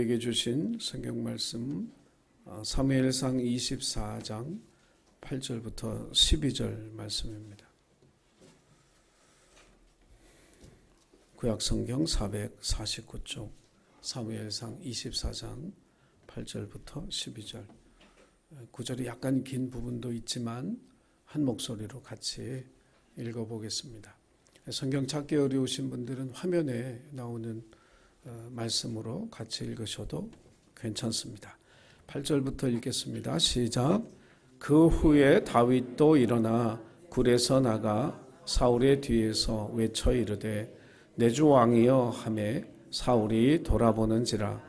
우리에게 주신 성경 말씀 사무엘상 24장 8절부터 12절 말씀입니다. 구약 성경 449쪽 사무엘상 24장 8절부터 12절. 구절이 약간 긴 부분도 있지만 한 목소리로 같이 읽어보겠습니다. 성경 찾기 어려우신 분들은 화면에 나오는 말씀으로 같이 읽으셔도 괜찮습니다. 8절부터 읽겠습니다. 시작. 그 후에 다윗도 일어나 굴에서 나가 사울의 뒤에서 외쳐 이르되 내 주 왕이여 하매 사울이 돌아보는지라.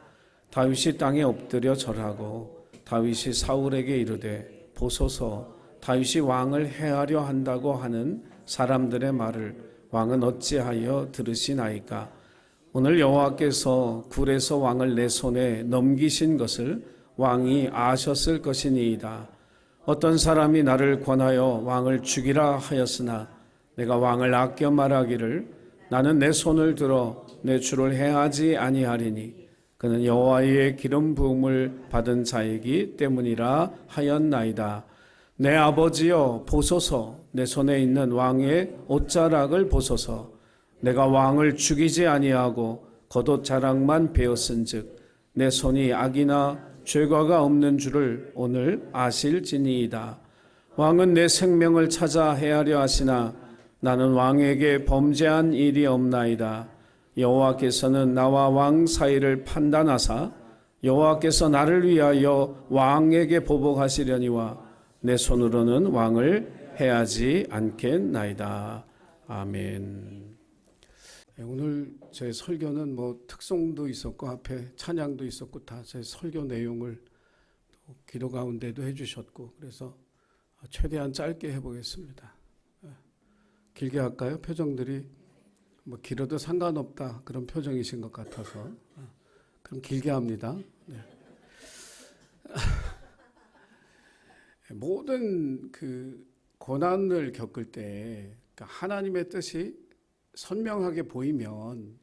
다윗이 땅에 엎드려 절하고 다윗이 사울에게 이르되 보소서 다윗이 왕을 해하려 한다고 하는 사람들의 말을 왕은 어찌하여 들으시나이까. 오늘 여호와께서 굴에서 왕을 내 손에 넘기신 것을 왕이 아셨을 것이니이다. 어떤 사람이 나를 권하여 왕을 죽이라 하였으나 내가 왕을 아껴 말하기를 나는 내 손을 들어 내 주를 해하지 아니하리니 그는 여호와의 기름 부음을 받은 자이기 때문이라 하였나이다. 내 아버지여 보소서 내 손에 있는 왕의 옷자락을 보소서. 내가 왕을 죽이지 아니하고 겉옷 자락만 베었은즉 내 손이 악이나 죄과가 없는 줄을 오늘 아실지니이다. 왕은 내 생명을 찾아 해하려 하시나 나는 왕에게 범죄한 일이 없나이다. 여호와께서는 나와 왕 사이를 판단하사 여호와께서 나를 위하여 왕에게 보복하시려니와 내 손으로는 왕을 해하지 않겠나이다. 아멘. 오늘 제 설교는 특송도 있었고 앞에 찬양도 있었고 다 제 설교 내용을 기도 가운데도 해주셨고 그래서 최대한 짧게 해보겠습니다. 길게 할까요? 표정들이 길어도 상관없다 그런 표정이신 것 같아서 그럼 길게 합니다. 네. 모든 고난을 겪을 때 하나님의 뜻이 선명하게 보이면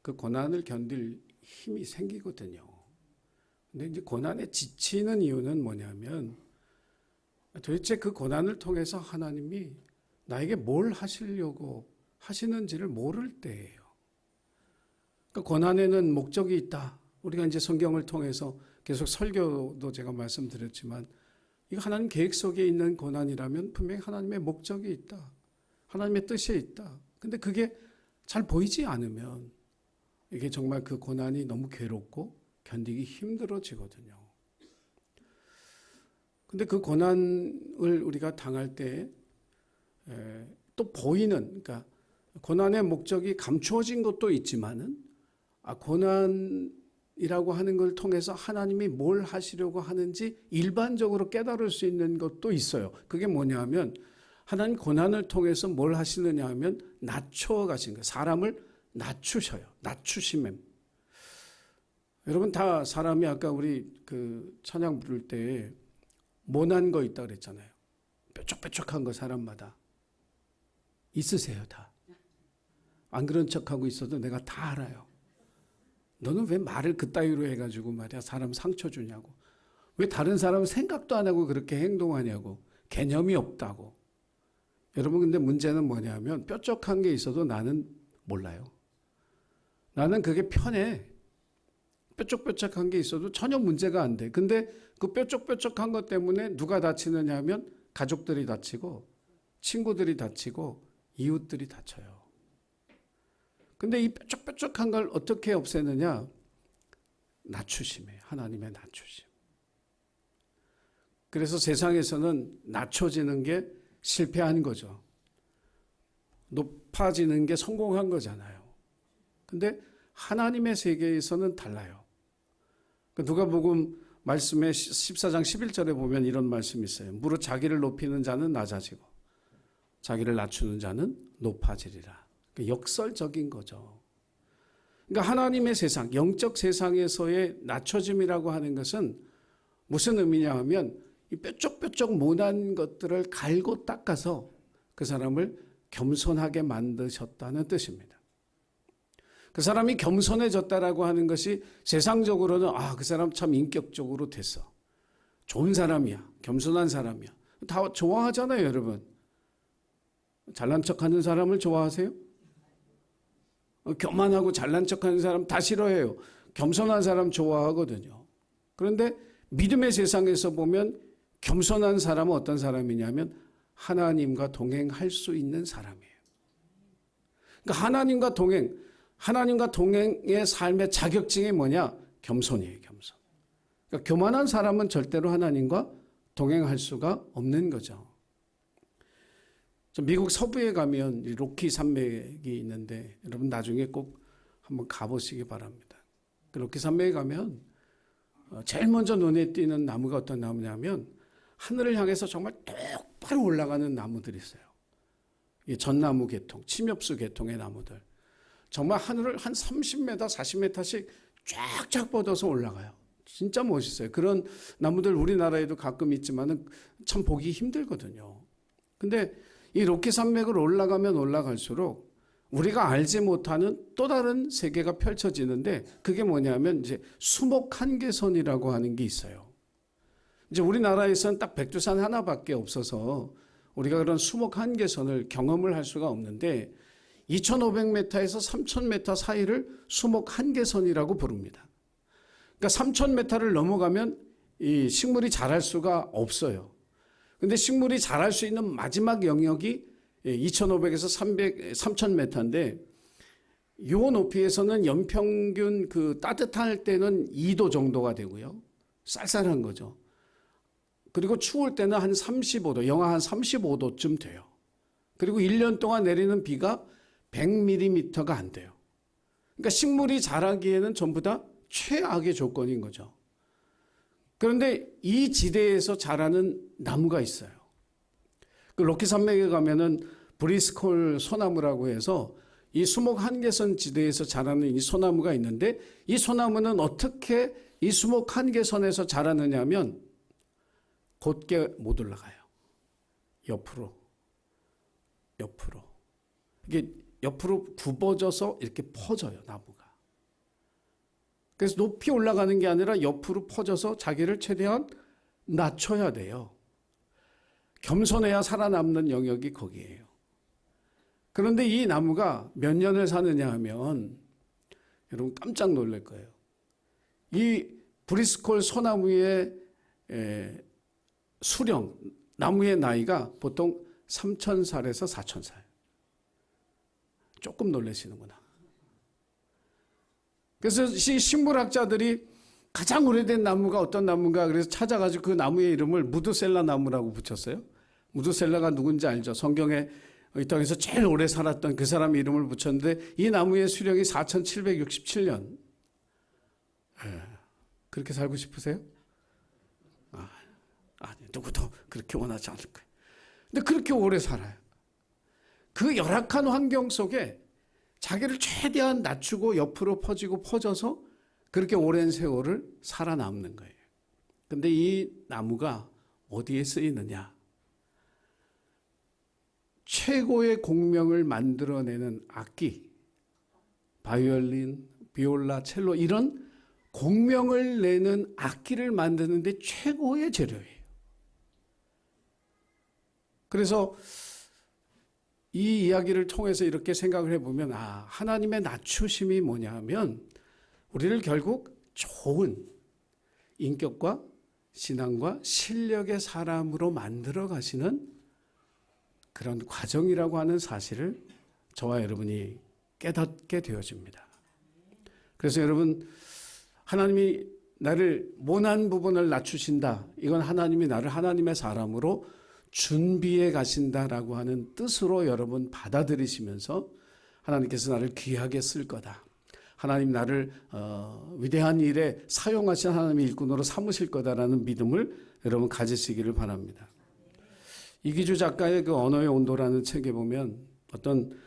그 고난을 견딜 힘이 생기거든요. 근데 이제 고난에 지치는 이유는 뭐냐면 도대체 그 고난을 통해서 하나님이 나에게 뭘 하시려고 하시는지를 모를 때예요. 그 고난에는 목적이 있다. 우리가 이제 성경을 통해서 계속 설교도 제가 말씀드렸지만 이거 하나님 계획 속에 있는 고난이라면 분명히 하나님의 목적이 있다. 하나님의 뜻이 있다. 근데 그게 잘 보이지 않으면 이게 정말 그 고난이 너무 괴롭고 견디기 힘들어지거든요. 근데 그 고난을 우리가 당할 때 또 보이는, 그러니까 고난의 목적이 감추어진 것도 있지만은 고난이라고 하는 걸 통해서 하나님이 뭘 하시려고 하는지 일반적으로 깨달을 수 있는 것도 있어요. 그게 뭐냐면 하나님 고난을 통해서 뭘 하시느냐 하면 낮춰 가신 거예요. 사람을 낮추셔요. 낮추심em. 여러분 다 사람이 아까 우리 찬양 부를 때 모난 거 있다 그랬잖아요. 뾰족뾰족한 거 사람마다 있으세요 다. 안 그런 척하고 있어도 내가 다 알아요. 너는 왜 말을 그따위로 해가지고 말이야 사람 상처 주냐고. 왜 다른 사람은 생각도 안 하고 그렇게 행동하냐고. 개념이 없다고. 여러분 근데 문제는 뭐냐면 뾰족한 게 있어도 나는 몰라요. 나는 그게 편해. 뾰족뾰족한 게 있어도 전혀 문제가 안 돼. 근데 그 뾰족뾰족한 것 때문에 누가 다치느냐 하면 가족들이 다치고 친구들이 다치고 이웃들이 다쳐요. 근데 이 뾰족뾰족한 걸 어떻게 없애느냐? 낮추심이에요. 하나님의 낮추심. 그래서 세상에서는 낮춰지는 게 실패한 거죠. 높아지는 게 성공한 거잖아요. 근데 하나님의 세계에서는 달라요. 누가복음 말씀에 14장 11절에 보면 이런 말씀이 있어요. 무릇 자기를 높이는 자는 낮아지고 자기를 낮추는 자는 높아지리라. 그러니까 역설적인 거죠. 그러니까 하나님의 세상, 영적 세상에서의 낮춰짐이라고 하는 것은 무슨 의미냐 하면 이 뾰족뾰족 모난 것들을 갈고 닦아서 그 사람을 겸손하게 만드셨다는 뜻입니다. 그 사람이 겸손해졌다라고 하는 것이 세상적으로는 그 사람 참 인격적으로 됐어. 좋은 사람이야. 겸손한 사람이야. 다 좋아하잖아요, 여러분. 잘난 척하는 사람을 좋아하세요? 교만하고 잘난 척하는 사람 다 싫어해요. 겸손한 사람 좋아하거든요. 그런데 믿음의 세상에서 보면 겸손한 사람은 어떤 사람이냐면 하나님과 동행할 수 있는 사람이에요. 그러니까 하나님과 동행의 삶의 자격증이 뭐냐? 겸손이에요, 겸손. 그러니까 교만한 사람은 절대로 하나님과 동행할 수가 없는 거죠. 미국 서부에 가면 로키 산맥이 있는데 여러분 나중에 꼭 한번 가보시기 바랍니다. 그 로키 산맥에 가면 제일 먼저 눈에 띄는 나무가 어떤 나무냐면 하늘을 향해서 정말 똑바로 올라가는 나무들이 있어요. 이 전나무 계통, 침엽수 계통의 나무들. 정말 하늘을 한 30m, 40m씩 쫙쫙 뻗어서 올라가요. 진짜 멋있어요. 그런 나무들 우리나라에도 가끔 있지만은 참 보기 힘들거든요. 근데 이 로키 산맥을 올라가면 올라갈수록 우리가 알지 못하는 또 다른 세계가 펼쳐지는데 그게 뭐냐면 이제 수목 한계선이라고 하는 게 있어요. 이제 우리나라에서는 딱 백두산 하나밖에 없어서 우리가 그런 수목 한계선을 경험을 할 수가 없는데 2,500m에서 3,000m 사이를 수목 한계선이라고 부릅니다. 그러니까 3,000m를 넘어가면 이 식물이 자랄 수가 없어요. 근데 식물이 자랄 수 있는 마지막 영역이 2,500에서 3,000m인데 이 높이에서는 연평균 그 따뜻할 때는 2도 정도가 되고요. 쌀쌀한 거죠. 그리고 추울 때는 한 35도, 영하 한 35도쯤 돼요. 그리고 1년 동안 내리는 비가 100mm가 안 돼요. 그러니까 식물이 자라기에는 전부 다 최악의 조건인 거죠. 그런데 이 지대에서 자라는 나무가 있어요. 그 로키 산맥에 가면은 브리스콜 소나무라고 해서 이 수목 한계선 지대에서 자라는 이 소나무가 있는데 이 소나무는 어떻게 이 수목 한계선에서 자라느냐 하면 곧게 못 올라가요. 옆으로. 이게 옆으로 굽어져서 이렇게 퍼져요, 나무가. 그래서 높이 올라가는 게 아니라 옆으로 퍼져서 자기를 최대한 낮춰야 돼요. 겸손해야 살아남는 영역이 거기에요. 그런데 이 나무가 몇 년을 사느냐 하면 여러분 깜짝 놀랄 거예요. 이 브리스콜 소나무의 수령, 나무의 나이가 보통 3,000살에서 4,000살. 조금 놀라시는구나. 그래서 식물학자들이 가장 오래된 나무가 어떤 나무인가 그래서 찾아가지고 그 나무의 이름을 무드셀라 나무라고 붙였어요. 무드셀라가 누군지 알죠? 성경에 이 땅에서 제일 오래 살았던 그 사람 이름을 붙였는데 이 나무의 수령이 4,767년. 그렇게 살고 싶으세요? 아니, 누구도 그렇게 원하지 않을 거예요. 근데 그렇게 오래 살아요. 그 열악한 환경 속에 자기를 최대한 낮추고 옆으로 퍼져서 그렇게 오랜 세월을 살아남는 거예요. 근데 이 나무가 어디에 쓰이느냐? 최고의 공명을 만들어내는 악기, 바이올린, 비올라, 첼로 이런 공명을 내는 악기를 만드는데 최고의 재료예요. 그래서 이 이야기를 통해서 이렇게 생각을 해보면 하나님의 낮추심이 뭐냐면 우리를 결국 좋은 인격과 신앙과 실력의 사람으로 만들어 가시는 그런 과정이라고 하는 사실을 저와 여러분이 깨닫게 되어집니다. 그래서 여러분 하나님이 나를 모난 부분을 낮추신다. 이건 하나님이 나를 하나님의 사람으로 준비해 가신다라고 하는 뜻으로 여러분 받아들이시면서 하나님께서 나를 귀하게 쓸 거다. 하나님 나를 위대한 일에 사용하신 하나님의 일꾼으로 삼으실 거다라는 믿음을 여러분 가지시기를 바랍니다. 이기주 작가의 그 언어의 온도라는 책에 보면 어떤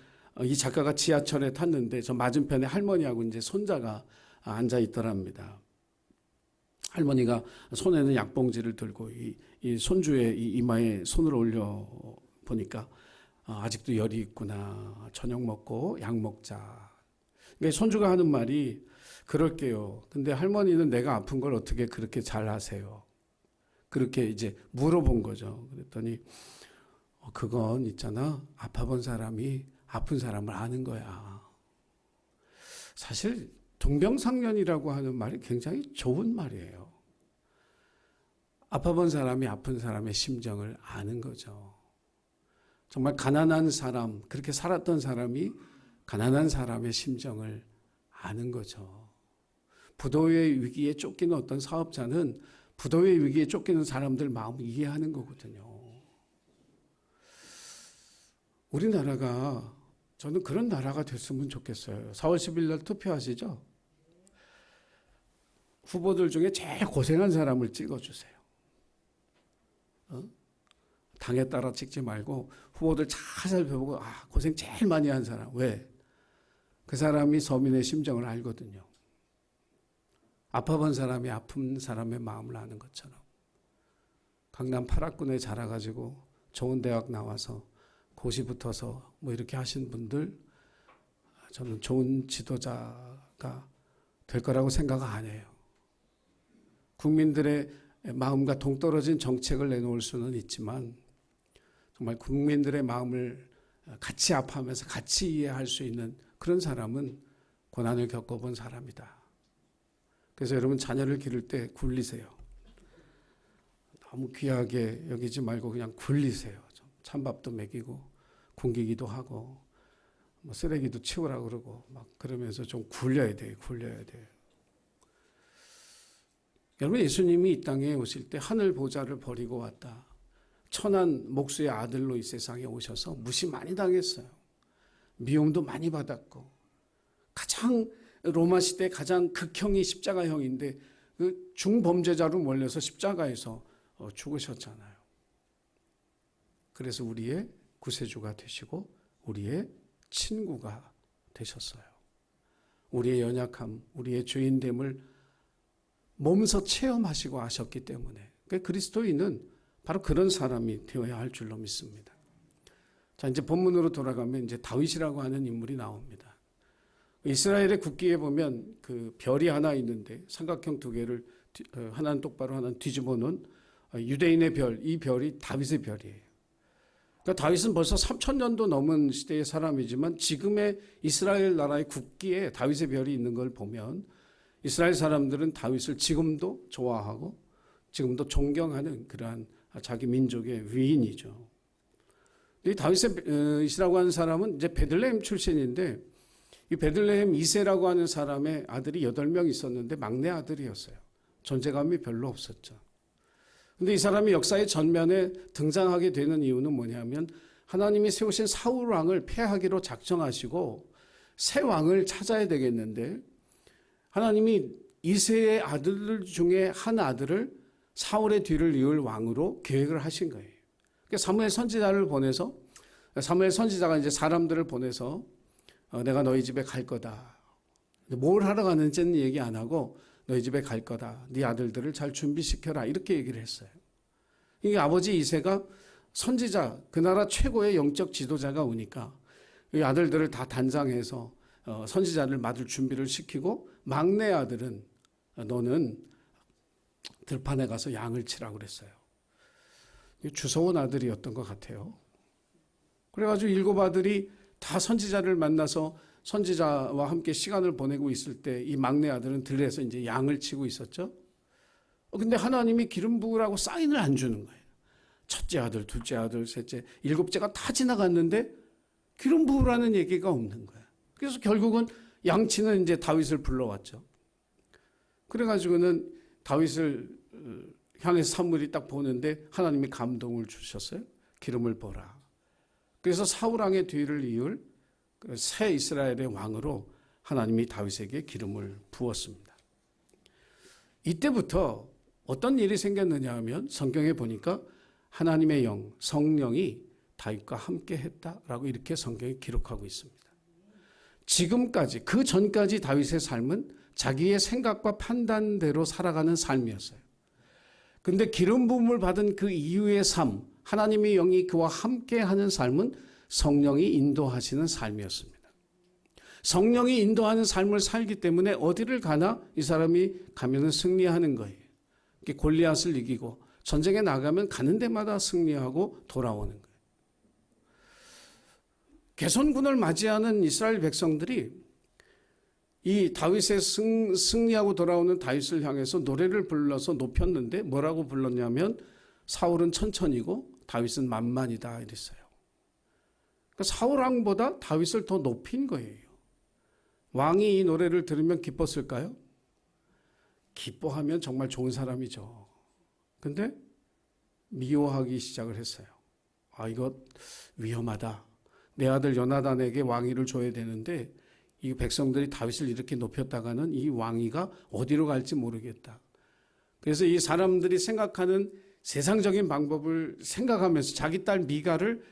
이 작가가 지하철에 탔는데 저 맞은편에 할머니하고 이제 손자가 앉아 있더랍니다. 할머니가 손에는 약봉지를 들고 이 손주의 이 이마에 손을 올려 보니까 아직도 열이 있구나. 저녁 먹고 약 먹자. 그러니까 손주가 하는 말이 그럴게요. 근데 할머니는 내가 아픈 걸 어떻게 그렇게 잘 아세요? 그렇게 이제 물어본 거죠. 그랬더니 그건 있잖아. 아파본 사람이 아픈 사람을 아는 거야. 사실 동병상련이라고 하는 말이 굉장히 좋은 말이에요. 아파본 사람이 아픈 사람의 심정을 아는 거죠. 정말 가난한 사람, 그렇게 살았던 사람이 가난한 사람의 심정을 아는 거죠. 부도의 위기에 쫓기는 어떤 사업자는 부도의 위기에 쫓기는 사람들 마음을 이해하는 거거든요. 우리나라가 저는 그런 나라가 됐으면 좋겠어요. 4월 10일 날 투표하시죠? 후보들 중에 제일 고생한 사람을 찍어주세요. 당에 따라 찍지 말고 후보들 잘 살펴보고 고생 제일 많이 한 사람. 왜? 그 사람이 서민의 심정을 알거든요. 아파본 사람이 아픈 사람의 마음을 아는 것처럼. 강남 8학군에 자라가지고 좋은 대학 나와서 고시 붙어서 뭐 이렇게 하신 분들 저는 좋은 지도자가 될 거라고 생각 안 해요. 국민들의 마음과 동떨어진 정책을 내놓을 수는 있지만 정말 국민들의 마음을 같이 아파하면서 같이 이해할 수 있는 그런 사람은 고난을 겪어본 사람이다. 그래서 여러분 자녀를 기를 때 굴리세요. 너무 귀하게 여기지 말고 그냥 굴리세요. 찬밥도 먹이고 굶기기도 하고 뭐 쓰레기도 치우라고 그러고 막 그러면서 좀 굴려야 돼요. 굴려야 돼요. 여러분 예수님이 이 땅에 오실 때 하늘 보좌를 버리고 왔다. 천한 목수의 아들로 이 세상에 오셔서 무시 많이 당했어요. 미움도 많이 받았고 가장 로마 시대 가장 극형이 십자가형인데 그 중범죄자로 몰려서 십자가에서 죽으셨잖아요. 그래서 우리의 구세주가 되시고 우리의 친구가 되셨어요. 우리의 연약함, 우리의 죄인됨을 몸소 체험하시고 아셨기 때문에 그리스도인은 바로 그런 사람이 되어야 할 줄로 믿습니다. 자, 이제 본문으로 돌아가면 이제 다윗이라고 하는 인물이 나옵니다. 이스라엘의 국기에 보면 그 별이 하나 있는데 삼각형 두 개를 하나는 똑바로 하나는 뒤집어 놓은 유대인의 별, 이 별이 다윗의 별이에요. 그러니까 다윗은 벌써 3000년도 넘은 시대의 사람이지만 지금의 이스라엘 나라의 국기에 다윗의 별이 있는 걸 보면 이스라엘 사람들은 다윗을 지금도 좋아하고 지금도 존경하는 그러한 자기 민족의 위인이죠. 이 다윗이라고 하는 사람은 이제 베들레헴 출신인데 이 베들레헴 이세라고 하는 사람의 아들이 8명 있었는데 막내 아들이었어요. 존재감이 별로 없었죠. 근데 이 사람이 역사의 전면에 등장하게 되는 이유는 뭐냐면 하나님이 세우신 사울 왕을 폐하기로 작정하시고 새 왕을 찾아야 되겠는데 하나님이 이세의 아들들 중에 한 아들을 사울의 뒤를 이을 왕으로 계획을 하신 거예요. 그러니까 사무엘 선지자를 보내서 사무엘 선지자가 이제 사람들을 보내서 내가 너희 집에 갈 거다. 뭘 하러 가는지는 얘기 안 하고 너희 집에 갈 거다. 네 아들들을 잘 준비시켜라. 이렇게 얘기를 했어요. 이게 아버지 이세가 선지자, 그 나라 최고의 영적 지도자가 오니까 이 아들들을 다 단장해서 선지자를 맡을 준비를 시키고 막내 아들은 너는 들판에 가서 양을 치라고 그랬어요. 주서온 아들이었던 것 같아요. 그래가지고 7 아들이 다 선지자를 만나서 선지자와 함께 시간을 보내고 있을 때 이 막내 아들은 들에서 이제 양을 치고 있었죠. 근데 하나님이 기름 부으라고 사인을 안 주는 거예요. 첫째 아들, 둘째 아들, 셋째, 7째가 다 지나갔는데 기름 부으라는 얘기가 없는 거예요. 그래서 결국은 양치는 이제 다윗을 불러왔죠. 그래가지고는 다윗을 향해서 사무엘이 딱 보는데 하나님이 감동을 주셨어요. 기름을 부어라. 그래서 사울 왕의 뒤를 이을 새 이스라엘의 왕으로 하나님이 다윗에게 기름을 부었습니다. 이때부터 어떤 일이 생겼느냐 하면 성경에 보니까 하나님의 영, 성령이 다윗과 함께 했다라고 이렇게 성경이 기록하고 있습니다. 지금까지, 그 전까지 다윗의 삶은 자기의 생각과 판단대로 살아가는 삶이었어요. 근데 기름 부음을 받은 그 이후의 삶, 하나님의 영이 그와 함께 하는 삶은 성령이 인도하시는 삶이었습니다. 성령이 인도하는 삶을 살기 때문에 어디를 가나 이 사람이 가면은 승리하는 거예요. 골리앗을 이기고 전쟁에 나가면 가는 데마다 승리하고 돌아오는 거예요. 개선군을 맞이하는 이스라엘 백성들이 이 다윗의 승리하고 돌아오는 다윗을 향해서 노래를 불러서 높였는데 뭐라고 불렀냐면 사울은 천천히고 다윗은 만만이다 이랬어요. 그러니까 사울 왕보다 다윗을 더 높인 거예요. 왕이 이 노래를 들으면 기뻤을까요? 기뻐하면 정말 좋은 사람이죠. 근데 미워하기 시작을 했어요. 아, 이거 위험하다. 내 아들 요나단에게 왕위를 줘야 되는데 이 백성들이 다윗을 이렇게 높였다가는 이 왕위가 어디로 갈지 모르겠다. 그래서 이 사람들이 생각하는 세상적인 방법을 생각하면서 자기 딸 미가를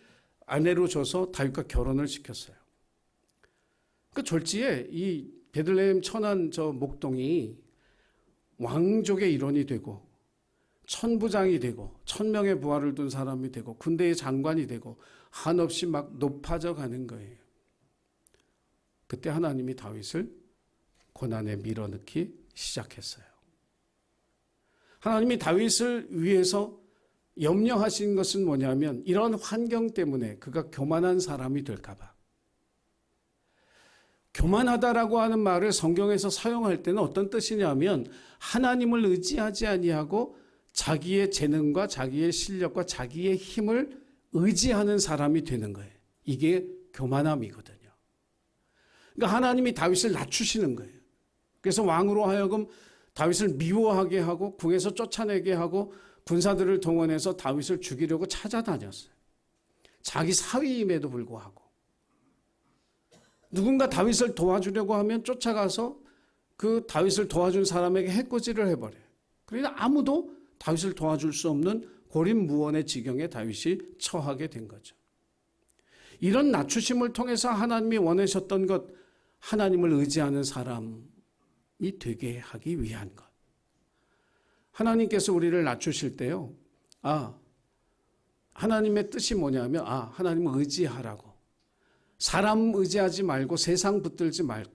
아내로 줘서 다윗과 결혼을 시켰어요. 그 졸지에 이 베들레헴 천한 저 목동이 왕족의 일원이 되고 천부장이 되고 1000명의 부하를 둔 사람이 되고 군대의 장관이 되고 한없이 막 높아져 가는 거예요. 그때 하나님이 다윗을 고난에 밀어넣기 시작했어요. 하나님이 다윗을 위해서 염려하신 것은 뭐냐면 이런 환경 때문에 그가 교만한 사람이 될까 봐. 교만하다라고 하는 말을 성경에서 사용할 때는 어떤 뜻이냐면 하나님을 의지하지 아니하고 자기의 재능과 자기의 실력과 자기의 힘을 의지하는 사람이 되는 거예요. 이게 교만함이거든요. 그러니까 하나님이 다윗을 낮추시는 거예요. 그래서 왕으로 하여금 다윗을 미워하게 하고 궁에서 쫓아내게 하고 군사들을 동원해서 다윗을 죽이려고 찾아다녔어요. 자기 사위임에도 불구하고. 누군가 다윗을 도와주려고 하면 쫓아가서 그 다윗을 도와준 사람에게 해코지를 해버려요. 그러니까 아무도 다윗을 도와줄 수 없는 고립무원의 지경에 다윗이 처하게 된 거죠. 이런 낮추심을 통해서 하나님이 원하셨던 것, 하나님을 의지하는 사람이 되게 하기 위한 것. 하나님께서 우리를 낮추실 때요. 하나님의 뜻이 뭐냐면 하나님을 의지하라고. 사람 의지하지 말고 세상 붙들지 말고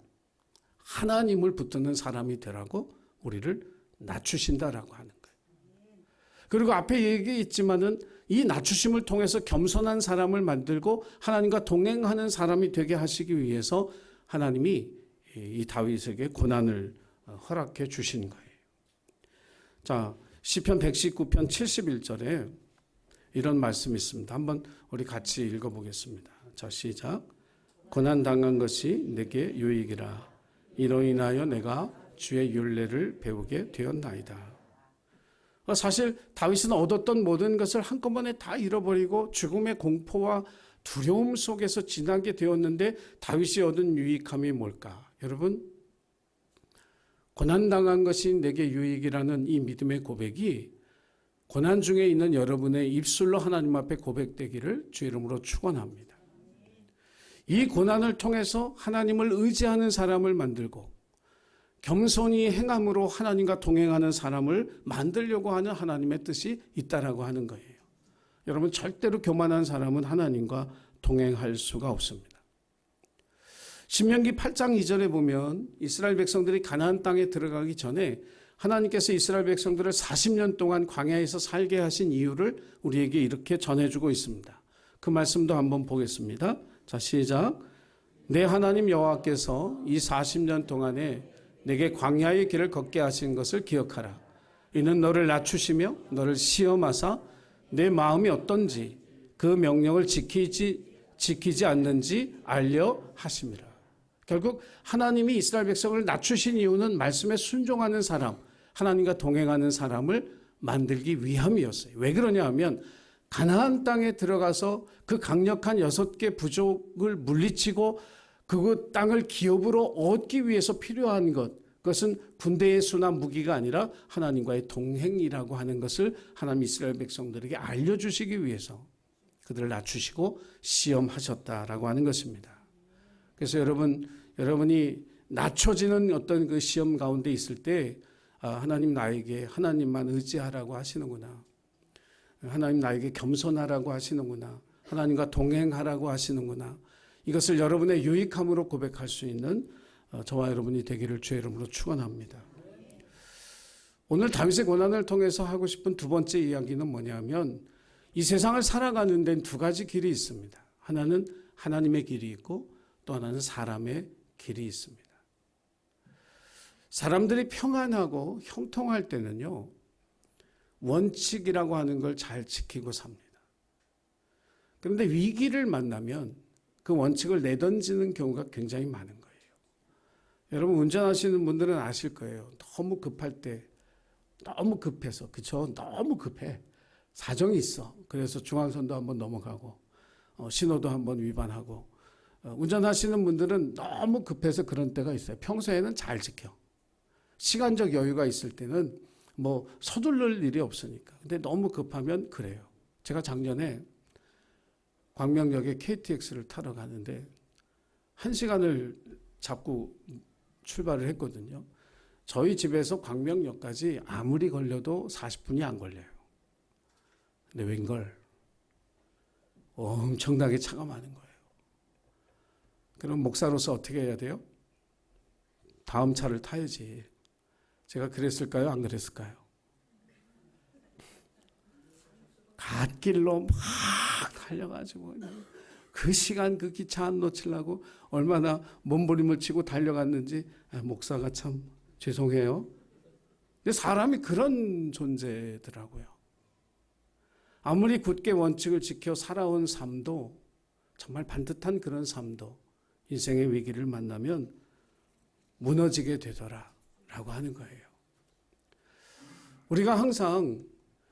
하나님을 붙드는 사람이 되라고 우리를 낮추신다라고 하는 거예요. 그리고 앞에 얘기했지만은 이 낮추심을 통해서 겸손한 사람을 만들고 하나님과 동행하는 사람이 되게 하시기 위해서 하나님이 이 다윗에게 고난을 허락해 주신 거예요. 자, 시편 119편 71절에 이런 말씀이 있습니다. 한번 우리 같이 읽어보겠습니다. 자, 시작. 고난 당한 것이 내게 유익이라. 이로 인하여 내가 주의 율례를 배우게 되었나이다. 사실 다윗은 얻었던 모든 것을 한꺼번에 다 잃어버리고 죽음의 공포와 두려움 속에서 지나게 되었는데 다윗이 얻은 유익함이 뭘까? 여러분, 고난당한 것이 내게 유익이라는 이 믿음의 고백이 고난 중에 있는 여러분의 입술로 하나님 앞에 고백되기를 주 이름으로 축원합니다. 이 고난을 통해서 하나님을 의지하는 사람을 만들고 겸손히 행함으로 하나님과 동행하는 사람을 만들려고 하는 하나님의 뜻이 있다라고 하는 거예요. 여러분, 절대로 교만한 사람은 하나님과 동행할 수가 없습니다. 신명기 8장 2절에 보면 이스라엘 백성들이 가나안 땅에 들어가기 전에 하나님께서 이스라엘 백성들을 40년 동안 광야에서 살게 하신 이유를 우리에게 이렇게 전해주고 있습니다. 그 말씀도 한번 보겠습니다. 자, 시작. 내 하나님 여호와께서 이 40년 동안에 내게 광야의 길을 걷게 하신 것을 기억하라. 이는 너를 낮추시며 너를 시험하사 내 마음이 어떤지 그 명령을 지키지 않는지 알려 하심이라. 결국 하나님이 이스라엘 백성을 낮추신 이유는 말씀에 순종하는 사람, 하나님과 동행하는 사람을 만들기 위함이었어요. 왜 그러냐 하면 가나안 땅에 들어가서 그 강력한 6개 부족을 물리치고 그 땅을 기업으로 얻기 위해서 필요한 것, 그것은 군대의 수나 무기가 아니라 하나님과의 동행이라고 하는 것을 하나님 이스라엘 백성들에게 알려주시기 위해서 그들을 낮추시고 시험하셨다라고 하는 것입니다. 그래서 여러분이 낮춰지는 어떤 그 시험 가운데 있을 때 하나님 나에게 하나님만 의지하라고 하시는구나. 하나님 나에게 겸손하라고 하시는구나. 하나님과 동행하라고 하시는구나. 이것을 여러분의 유익함으로 고백할 수 있는 저와 여러분이 되기를 주의 이름으로 축원합니다. 오늘 다윗의 고난을 통해서 하고 싶은 두 번째 이야기는 뭐냐면 이 세상을 살아가는 데는 두 가지 길이 있습니다. 하나는 하나님의 길이 있고 또 하나는 사람의 길이 있습니다. 사람들이 평안하고 형통할 때는요, 원칙이라고 하는 걸 잘 지키고 삽니다. 그런데 위기를 만나면 그 원칙을 내던지는 경우가 굉장히 많은 거예요. 여러분 운전하시는 분들은 아실 거예요. 너무 급할 때, 너무 급해서, 그쵸? 너무 급해. 사정이 있어. 그래서 중앙선도 한번 넘어가고, 신호도 한번 위반하고, 운전하시는 분들은 너무 급해서 그런 때가 있어요. 평소에는 잘 지켜. 시간적 여유가 있을 때는 뭐 서둘를 일이 없으니까. 근데 너무 급하면 그래요. 제가 작년에 광명역에 KTX를 타러 가는데 1시간을 잡고 출발을 했거든요. 저희 집에서 광명역까지 아무리 걸려도 40분이 안 걸려요. 근데 웬걸 엄청나게 차가 많은 거예요. 그럼 목사로서 어떻게 해야 돼요? 다음 차를 타야지. 제가 그랬을까요? 안 그랬을까요? 갓길로 막 달려가지고 그 시간 그 기차 안 놓치려고 얼마나 몸부림을 치고 달려갔는지 목사가 참 죄송해요. 근데 사람이 그런 존재더라고요. 아무리 굳게 원칙을 지켜 살아온 삶도 정말 반듯한 그런 삶도 인생의 위기를 만나면 무너지게 되더라라고 하는 거예요. 우리가 항상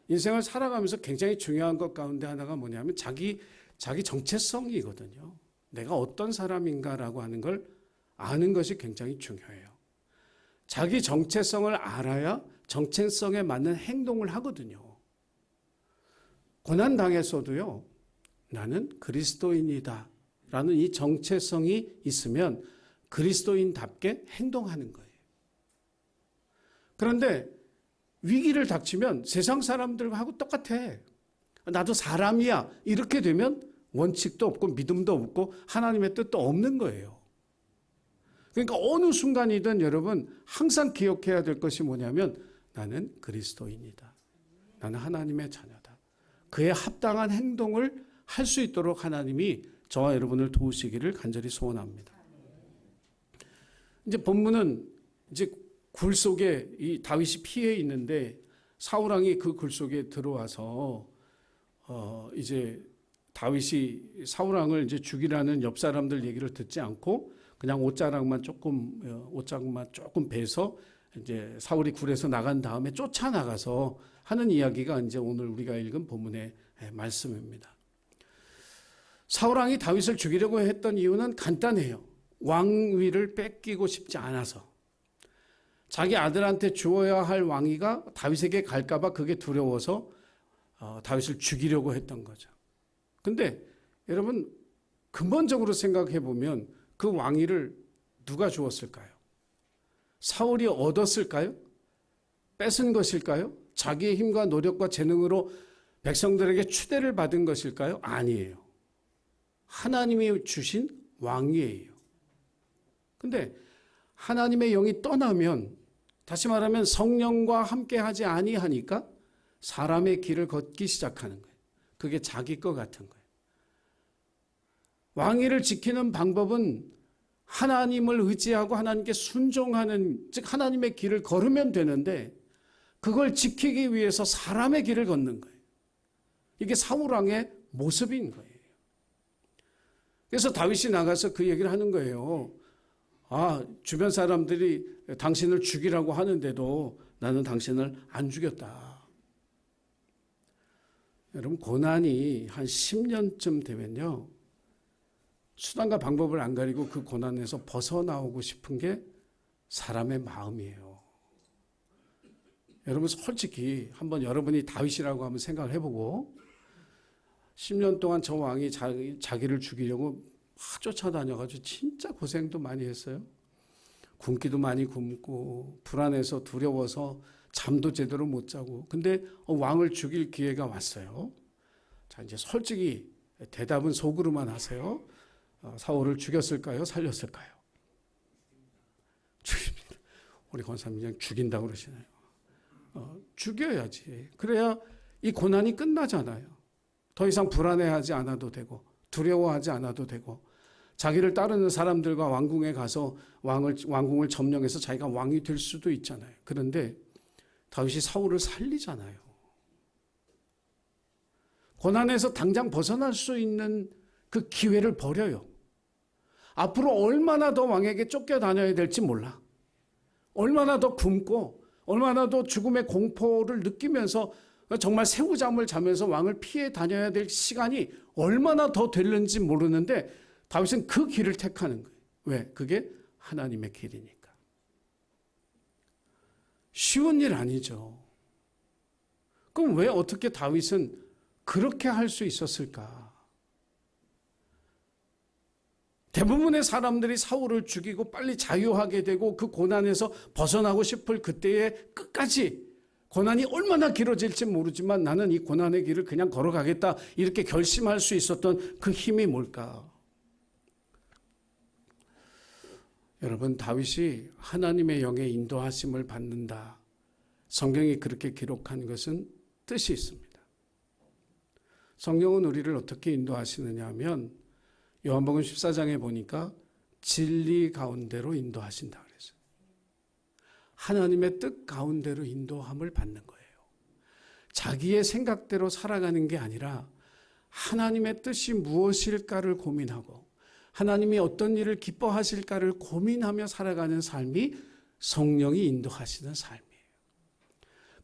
인생을 살아가면서 굉장히 중요한 것 가운데 하나가 뭐냐면 자기 정체성이거든요. 내가 어떤 사람인가라고 하는 걸 아는 것이 굉장히 중요해요. 자기 정체성을 알아야 정체성에 맞는 행동을 하거든요. 고난당했어도요, 나는 그리스도인이다 라는 이 정체성이 있으면 그리스도인답게 행동하는 거예요. 그런데 위기를 닥치면 세상 사람들하고 똑같아. 나도 사람이야. 이렇게 되면 원칙도 없고 믿음도 없고 하나님의 뜻도 없는 거예요. 그러니까 어느 순간이든 여러분 항상 기억해야 될 것이 뭐냐면 나는 그리스도인이다. 나는 하나님의 자녀다. 그에 합당한 행동을 할 수 있도록 하나님이 저와 여러분을 도우시기를 간절히 소원합니다. 이제 본문은 이제 굴 속에 이 다윗이 피해 있는데 사울 왕이 그 굴 속에 들어와서 이제 다윗이 사울 왕을 이제 죽이라는 옆 사람들 얘기를 듣지 않고 그냥 옷자락만 조금 베서 이제 사울이 굴에서 나간 다음에 쫓아나가서 하는 이야기가 이제 오늘 우리가 읽은 본문의 말씀입니다. 사울 왕이 다윗을 죽이려고 했던 이유는 간단해요. 왕위를 뺏기고 싶지 않아서. 자기 아들한테 주어야 할 왕위가 다윗에게 갈까 봐 그게 두려워서 다윗을 죽이려고 했던 거죠. 근데 여러분 근본적으로 생각해 보면 그 왕위를 누가 주었을까요? 사울이 얻었을까요? 뺏은 것일까요? 자기의 힘과 노력과 재능으로 백성들에게 추대를 받은 것일까요? 아니에요. 하나님이 주신 왕위예요. 근데 하나님의 영이 떠나면 다시 말하면 성령과 함께하지 아니하니까 사람의 길을 걷기 시작하는 거예요. 그게 자기 것 같은 거예요. 왕위를 지키는 방법은 하나님을 의지하고 하나님께 순종하는, 즉 하나님의 길을 걸으면 되는데 그걸 지키기 위해서 사람의 길을 걷는 거예요. 이게 사울왕의 모습인 거예요. 그래서 다윗이 나가서 그 얘기를 하는 거예요. 주변 사람들이 당신을 죽이라고 하는데도 나는 당신을 안 죽였다. 여러분 고난이 한 10년쯤 되면요. 수단과 방법을 안 가리고 그 고난에서 벗어나오고 싶은 게 사람의 마음이에요. 여러분 솔직히 한번 여러분이 다윗이라고 한번 생각을 해보고 10년 동안 저 왕이 자기를 죽이려고 막 쫓아다녀가지고 진짜 고생도 많이 했어요. 굶기도 많이 굶고 불안해서 두려워서 잠도 제대로 못 자고. 근데 왕을 죽일 기회가 왔어요. 자, 이제 솔직히 대답은 속으로만 하세요. 사울을 죽였을까요? 살렸을까요? 죽입니다. 우리 권사님 그냥 죽인다고 그러시나요? 죽여야지. 그래야 이 고난이 끝나잖아요. 더 이상 불안해하지 않아도 되고 두려워하지 않아도 되고 자기를 따르는 사람들과 왕궁에 가서 왕궁을 점령해서 자기가 왕이 될 수도 있잖아요. 그런데 다윗이 사울을 살리잖아요. 고난에서 당장 벗어날 수 있는 그 기회를 버려요. 앞으로 얼마나 더 왕에게 쫓겨다녀야 될지 몰라. 얼마나 더 굶고 얼마나 더 죽음의 공포를 느끼면서 정말 새우잠을 자면서 왕을 피해 다녀야 될 시간이 얼마나 더 될는지 모르는데 다윗은 그 길을 택하는 거예요. 왜? 그게 하나님의 길이니까. 쉬운 일 아니죠. 그럼 왜 어떻게 다윗은 그렇게 할 수 있었을까? 대부분의 사람들이 사울을 죽이고 빨리 자유하게 되고 그 고난에서 벗어나고 싶을 그때에 끝까지 고난이 얼마나 길어질지 모르지만 나는 이 고난의 길을 그냥 걸어가겠다 이렇게 결심할 수 있었던 그 힘이 뭘까? 여러분, 다윗이 하나님의 영의 인도하심을 받는다. 성경이 그렇게 기록한 것은 뜻이 있습니다. 성경은 우리를 어떻게 인도하시느냐 하면 요한복음 14장에 보니까 진리 가운데로 인도하신다 그랬어요. 하나님의 뜻 가운데로 인도함을 받는 거예요. 자기의 생각대로 살아가는 게 아니라 하나님의 뜻이 무엇일까를 고민하고 하나님이 어떤 일을 기뻐하실까를 고민하며 살아가는 삶이 성령이 인도하시는 삶이에요.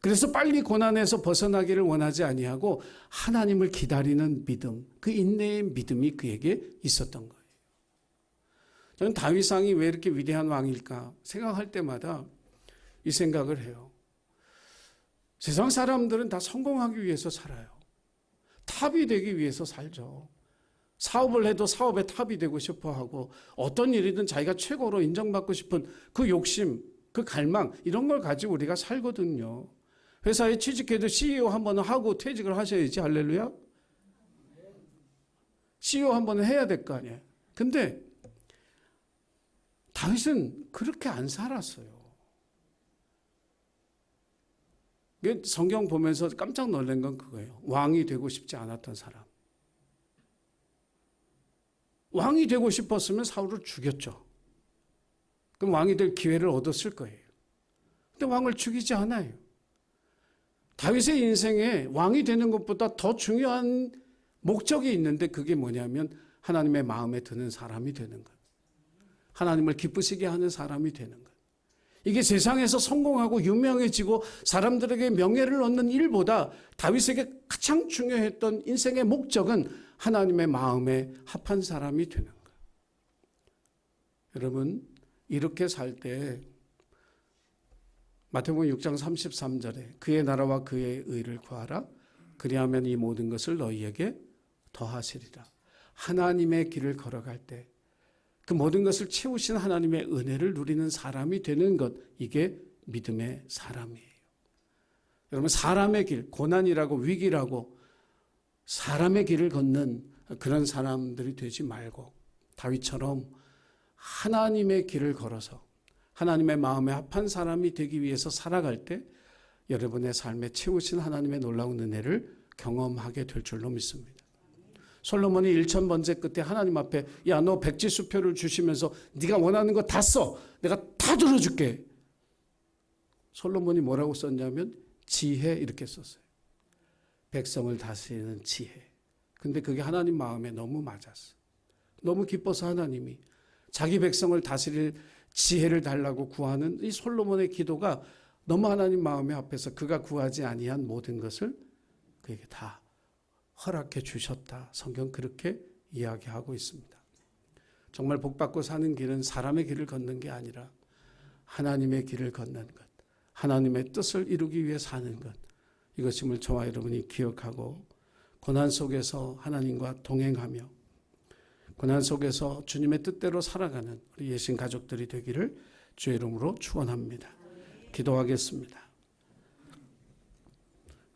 그래서 빨리 고난에서 벗어나기를 원하지 아니하고 하나님을 기다리는 믿음, 그 인내의 믿음이 그에게 있었던 거예요. 저는 다윗 왕이 왜 이렇게 위대한 왕일까 생각할 때마다 이 생각을 해요. 세상 사람들은 다 성공하기 위해서 살아요. 탑이 되기 위해서 살죠. 사업을 해도 사업의 탑이 되고 싶어 하고 어떤 일이든 자기가 최고로 인정받고 싶은 그 욕심, 그 갈망 이런 걸 가지고 우리가 살거든요. 회사에 취직해도 CEO 한 번은 하고 퇴직을 하셔야지. 할렐루야. CEO 한 번은 해야 될 거 아니에요. 근데 다윗은 그렇게 안 살았어요. 성경 보면서 깜짝 놀란 건 그거예요. 왕이 되고 싶지 않았던 사람. 왕이 되고 싶었으면 사울을 죽였죠. 그럼 왕이 될 기회를 얻었을 거예요. 근데 왕을 죽이지 않아요. 다윗의 인생에 왕이 되는 것보다 더 중요한 목적이 있는데 그게 뭐냐면 하나님의 마음에 드는 사람이 되는 것. 하나님을 기쁘시게 하는 사람이 되는 것. 이게 세상에서 성공하고 유명해지고 사람들에게 명예를 얻는 일보다 다윗에게 가장 중요했던 인생의 목적은 하나님의 마음에 합한 사람이 되는 것. 여러분, 이렇게 살 때 마태복음 6장 33절에 그의 나라와 그의 의를 구하라. 그리하면 이 모든 것을 너희에게 더하시리라. 하나님의 길을 걸어갈 때 그 모든 것을 채우신 하나님의 은혜를 누리는 사람이 되는 것, 이게 믿음의 사람이에요. 여러분, 사람의 길, 고난이라고 위기라고 사람의 길을 걷는 그런 사람들이 되지 말고 다윗처럼 하나님의 길을 걸어서 하나님의 마음에 합한 사람이 되기 위해서 살아갈 때 여러분의 삶에 채우신 하나님의 놀라운 은혜를 경험하게 될 줄로 믿습니다. 솔로몬이 1000번째 끝에 하나님 앞에 야, 너 백지수표를 주시면서 네가 원하는 거 다 써. 내가 다 들어줄게. 솔로몬이 뭐라고 썼냐면 지혜 이렇게 썼어요. 백성을 다스리는 지혜. 근데 그게 하나님 마음에 너무 맞았어. 너무 기뻐서 하나님이 자기 백성을 다스릴 지혜를 달라고 구하는 이 솔로몬의 기도가 너무 하나님 마음에 앞에서 그가 구하지 아니한 모든 것을 그에게 다 허락해 주셨다. 성경 그렇게 이야기하고 있습니다. 정말 복받고 사는 길은 사람의 길을 걷는 게 아니라 하나님의 길을 걷는 것, 하나님의 뜻을 이루기 위해 사는 것, 이것임을 저와 여러분이 기억하고 고난 속에서 하나님과 동행하며 고난 속에서 주님의 뜻대로 살아가는 우리 예신 가족들이 되기를 주의 이름으로 축원합니다. 기도하겠습니다.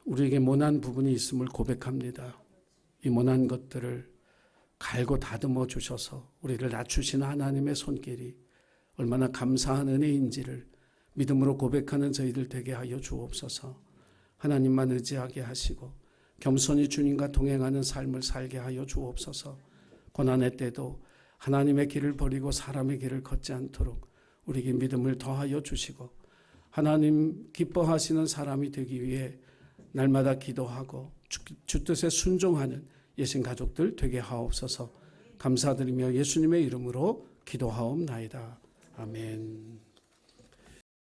우리에게 모난 부분이 있음을 고백합니다. 이 모난 것들을 갈고 다듬어 주셔서 우리를 낮추시는 하나님의 손길이 얼마나 감사한 은혜인지를 믿음으로 고백하는 저희들 되게 하여 주옵소서. 하나님만 의지하게 하시고 겸손히 주님과 동행하는 삶을 살게 하여 주옵소서. 고난의 때도 하나님의 길을 버리고 사람의 길을 걷지 않도록 우리에게 믿음을 더하여 주시고 하나님 기뻐하시는 사람이 되기 위해 날마다 기도하고 주 뜻에 순종하는 예신 가족들 되게 하옵소서. 감사드리며 예수님의 이름으로 기도하옵나이다. 아멘.